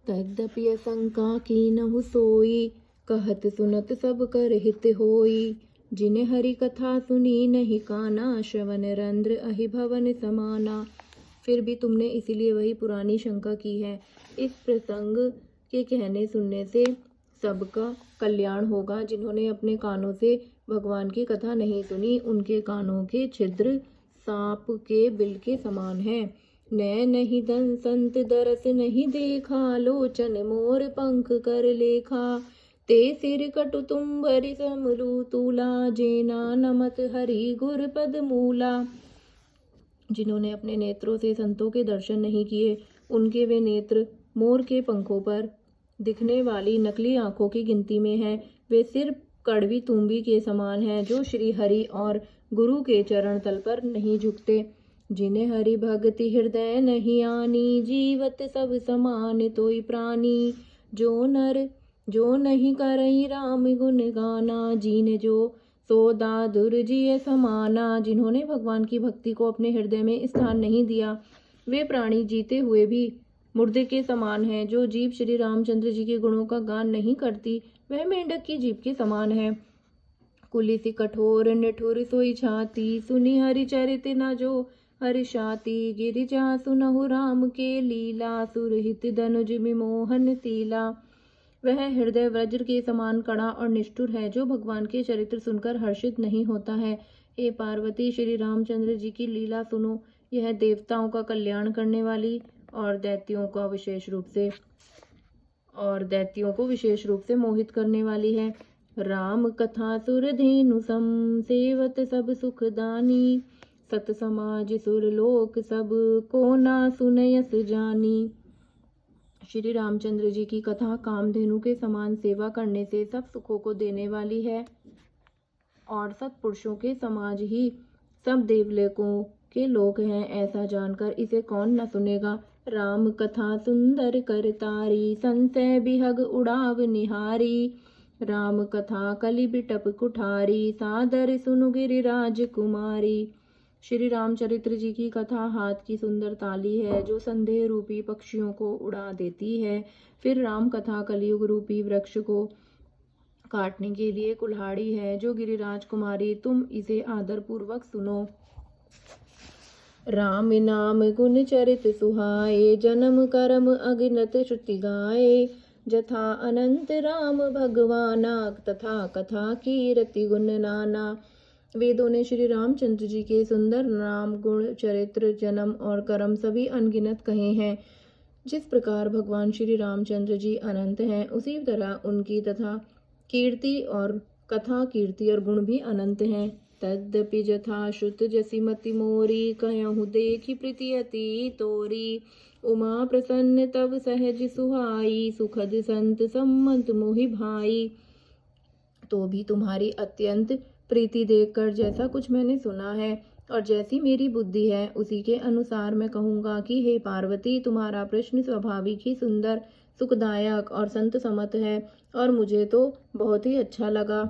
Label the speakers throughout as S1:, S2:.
S1: तद्यपि असंका कीनहु सोई, कहत सुनत सब कर हित होई। जिन हरि कथा सुनी नहीं काना, श्रवण रंध्र अहि भवन समाना। फिर भी तुमने इसीलिए वही पुरानी शंका की है। इस प्रसंग के कहने सुनने से सबका कल्याण होगा। जिन्होंने अपने कानों से भगवान की कथा नहीं सुनी, उनके कानों के छिद्र सांप के बिल के समान है। नैन नहीं दन संत दरस नहीं देखा, लोचन मोर पंख कर लेखा। ते सिर कटु तुम्बरि समरू तूला, जेना नमत हरि गुर पद मूला। जिन्होंने अपने नेत्रों से संतों के दर्शन नहीं किए, उनके वे नेत्र मोर के पंखों पर दिखने वाली नकली आंखों की गिनती में हैं। वे सिर कड़वी तुम्बी के समान हैं, जो श्री हरि और गुरु के चरण तल पर नहीं झुकते। जिन्हें हरि भक्ति हृदय नहीं आनी, जीवत सब समान तोई प्राणी। जो नहीं करई राम गुण गाना, जीने जो सो दादुर जिय समाना। जिन्होंने भगवान की भक्ति को अपने हृदय में स्थान नहीं दिया, वे प्राणी जीते हुए भी मुर्दे के समान हैं। जो जीव श्री रामचंद्र जी के गुणों का गान नहीं करती, वह मेंढक की जीभ के समान है। कुली सी कठोर निठुर सोई छाती, सुनी हरि चरित न जो हर्षाति। गिरिजा सुनहु राम के लीला, सुरहित धनुज विमोहन तीला। वह हृदय वज्र के समान कड़ा और निष्ठुर है, जो भगवान के चरित्र सुनकर हर्षित नहीं होता है। हे पार्वती, श्री रामचंद्र जी की लीला सुनो। यह देवताओं का कल्याण करने वाली और दैत्यों को विशेष रूप से मोहित करने वाली है। राम कथा सुर धेनु सम, सेवत सब सुखदानी। सत समाज सुर लोक सब, को ना सुनयस जानी। श्री रामचंद्र जी की कथा कामधेनु के समान सेवा करने से सब सुखों को देने वाली है, और सत्पुरुषों के समाज ही सब देवलोकों के लोग हैं। ऐसा जानकर इसे कौन न सुनेगा। राम कथा सुंदर करतारी, संशय बिहग उड़ाव निहारी। राम कथा कलि बिटप कुठारी, सादर सुनु गिरिराज कुमारी। श्री रामचरित्र जी की कथा हाथ की सुंदर ताली है, जो संदेह रूपी पक्षियों को उड़ा देती है। फिर राम कथा कलयुग रूपी वृक्ष को काटने के लिए कुल्हाड़ी है। जो गिरिराज कुमारी, तुम इसे आदर पूर्वक सुनो। राम नाम गुण चरित सुहाए, जन्म कर्म अगिनत श्रुति गाए। जथा अनंत राम भगवाना, तथा कथा कीरति गुण नाना। वेदों ने श्री रामचंद्र जी के सुंदर नाम, गुण, चरित्र, जन्म और कर्म सभी अनगिनत कहे हैं। जिस प्रकार भगवान श्री रामचंद्र जी अनंत हैं, उसी तरह उनकी तथा कीर्ति और कथा कीर्ति और गुण भी अनंत हैं। तद्यपि जथा श्रुत जसी मति मोरी, कहूँ देखी प्रीति अति तोरी। उमा प्रसन्न तब सहज सुहाई, सुखद संत सम्मत मोहि भाई। तो भी तुम्हारी अत्यंत प्रीति देखकर जैसा कुछ मैंने सुना है और जैसी मेरी बुद्धि है, उसी के अनुसार मैं कहूँगा कि हे पार्वती, तुम्हारा प्रश्न स्वाभाविक ही सुंदर, सुखदायक और संत सम्मत है, और मुझे तो बहुत ही अच्छा लगा।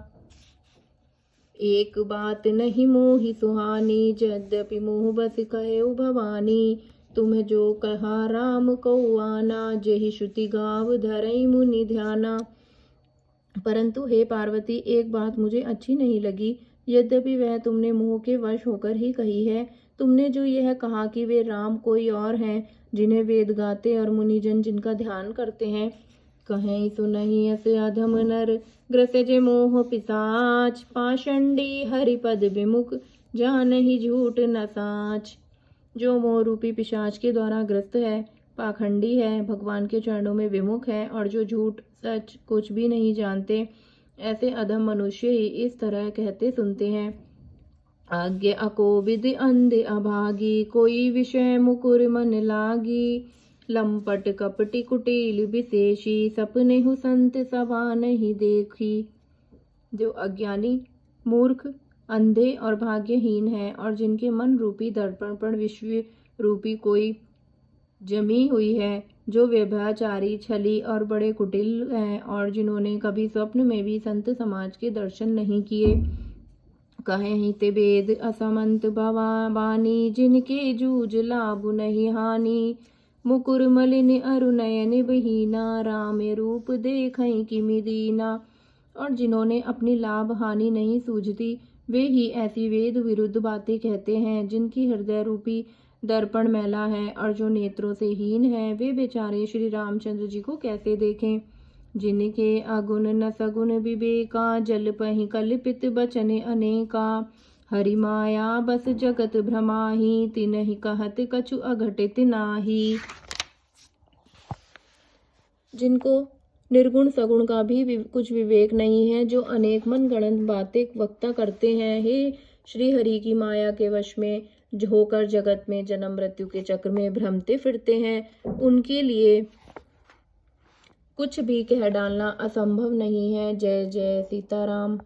S1: एक बात नहीं मोहि सुहानी, यद्यपि मोह बस कहे भवानी। तुम्हें जो कहा राम को आना, जेहि श्रुति गाव धरई मुनि ध्याना। परंतु हे पार्वती, एक बात मुझे अच्छी नहीं लगी, यद्यपि वह तुमने मोह के वश होकर ही कही है। तुमने जो यह कहा कि वे राम कोई और हैं, जिन्हें वेद गाते और मुनिजन जिनका ध्यान करते हैं। कहें सुनहि अस अधम नर, ग्रसजे मोह पिसाच। पाषंडी हरिपद विमुख, जानहि झूठ न साच। जो मोह रूपी पिशाच के द्वारा ग्रस्त है, पाखंडी है, भगवान के चरणों में विमुख है, और जो झूठ सच कुछ भी नहीं जानते, ऐसे अधम मनुष्य ही इस तरह कहते सुनते हैं। आज्ञा अकोविद अंध अभागी, कोई विषय मुकुर मन लागी। लंपट कपटी कुटिल विशेषी, सपने हु संत सभा नहीं देखी। जो अज्ञानी, मूर्ख, अंधे और भाग्यहीन है, और जिनके मन रूपी दर्पण पर विश्व रूपी कोई जमी हुई है, जो व्यभिचारी, छली और बड़े कुटिल हैं, और जिन्होंने कभी स्वप्न में भी संत समाज के दर्शन नहीं किए। कहें ते वेद असमंत भवा बानी, जिनके जूझ लाभ नहीं हानि। मुकुर मलिन अरुनयन बहीना, राम रूप देखई किमि दीना। और जिन्होंने अपनी लाभ हानि नहीं सूझती, वे ही ऐसी वेद विरुद्ध बातें कहते हैं। जिनकी हृदय रूपी दर्पण मैला है और जो नेत्रों से हीन है, वे बेचारे श्री रामचंद्र जी को कैसे देखें। जिनके अगुण न सगुण विवेका, जल पहि कल्पित बचन अनेका। हरि माया बस जगत भ्रमाही, तिन्हि कहत कछु अघटित नाही। जिनको निर्गुण सगुण का भी कुछ विवेक नहीं है, जो अनेक मनगढ़ंत बातें वक्ता करते हैं, हे श्री हरि की माया के वश में होकर जगत में जन्म मृत्यु के चक्र में भ्रमते फिरते हैं, उनके लिए कुछ भी कह डालना असंभव नहीं है। जय जय सीताराम।